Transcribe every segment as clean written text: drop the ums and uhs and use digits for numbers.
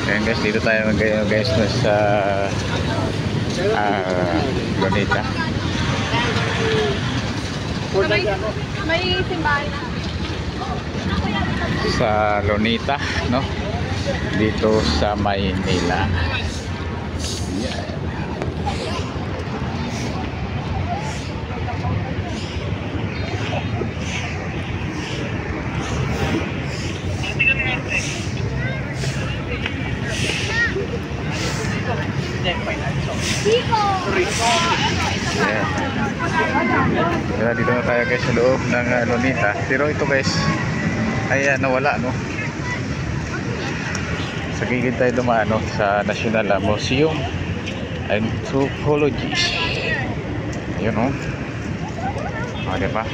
Ayan guys, dito tayo ngayon guys sa Lunita. May simbahan na. Sa Lunita, no? Dito sa Maynila. Kaya dito na tayo guys sa loob ng Lunita. Pero ito guys ay nawala, no? Sa gilid tayo dumaan, no? Sa National Museum Anthropology. Ayun, no? Okay pa.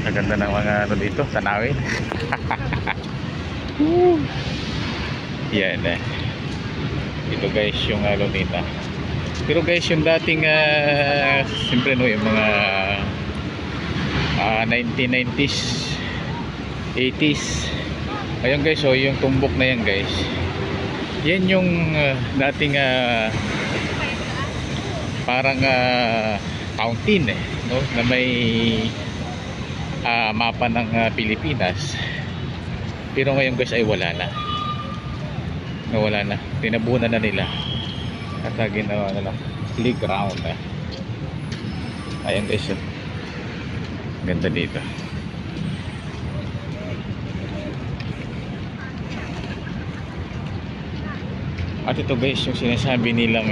Maganda ng mga ano dito, tanawin. Yan eh. Ito guys yung Lunita. Pero guys yung dating siyempre no, yung mga 1990s 80s. Ayun guys, so yung tumbok na yan guys, yan yung dating parang fountain no? Na may mapa ng Pilipinas. Pero ngayon guys ay wala na. Wala na, tinabunan na nila at ginawa na lang playground. Ayan guys, ganda dito. At ito guys yung sinasabi nilang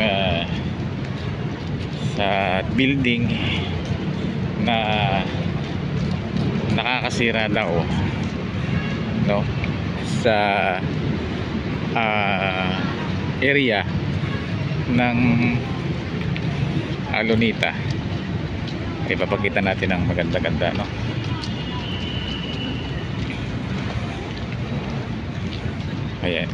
sa building na nakakasira daw, no, sa area ng Lunita. Ipapakita natin ang maganda-ganda, no? Ayan,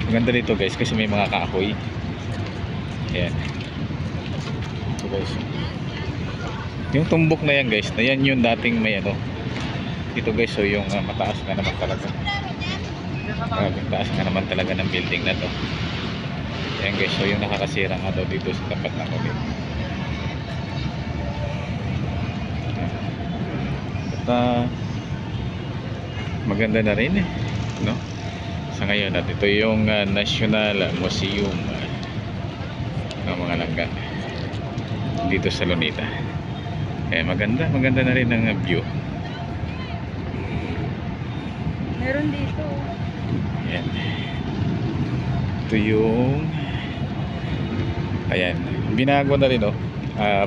maganda dito guys kasi may mga kahoy. Ayan, ito guys yung tumbok na yan guys, na yan yung dating may ano dito guys. So yung mataas nga naman talaga, taas nga naman talaga ng building na to. Ayan guys, so yung nakakasira nga daw dito sa tapat ng ulit. At maganda na rin no? Sa ngayon at ito yung National Museum ng mga langga dito sa Lunita. Maganda na rin ang view. Meron dito. Ayan. Ito yung ayan, binago na rin, no?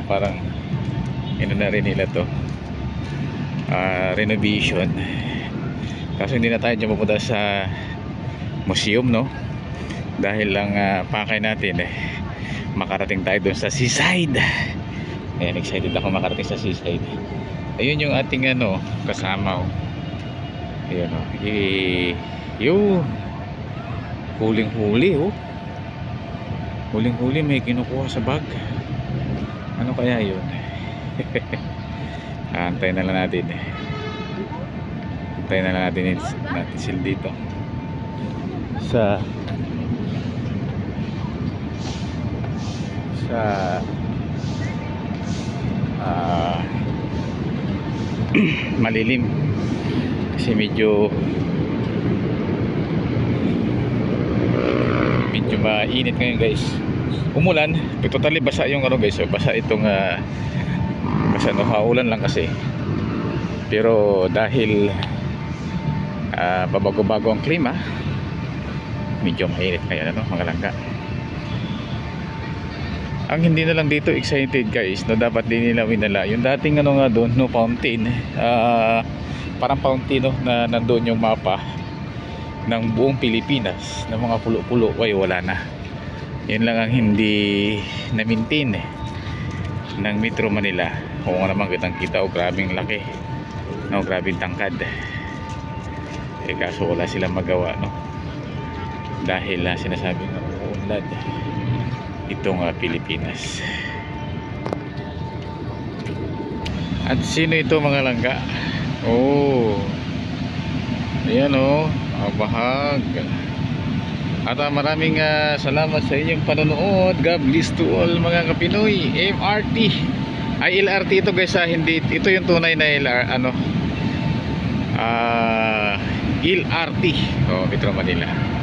Parang ino na rin nila to, renovation. Kaso hindi na tayo dyan pupunta sa museum, no? Dahil lang pakay natin makarating tayo dun sa seaside. Ayan, excited ako makarating sa seaside. Ayun yung ating ano kasama, ayun, no? Yung huling-huli, huling-huli may kinukuha sa bag. Ano kaya yun? Antayin na lang natin. Antayin na lang natin sila dito sa malilim kasi medyo mainit ngayon guys. Umulan, totally basa yung ano guys, basa itong basa, no, haulan lang kasi. Pero dahil babago-bago ang klima, medyo mainit ngayon, ano, mga langga. Ang hindi na lang dito excited guys, no, dapat din nila winala yung dating ano nga doon, no, fountain, parang fountain, no, na nandoon yung mapa ng buong Pilipinas ng mga pulo-pulo. Ay wala na, yun lang ang hindi na-maintain ng Metro Manila. Kung naman kitang kita, grabing laki, no, grabing tangkad. Kaso wala silang magawa, no, dahil sinasabi ng uunlad itong Pilipinas. At sino ito mga langga? Oh, ayan, oh, Bahag. At maraming salamat sa inyong panonood. God bless to all mga kapinoy. MRT ay LRT ito guys, hindi ito yung tunay na LRT, Metro Manila.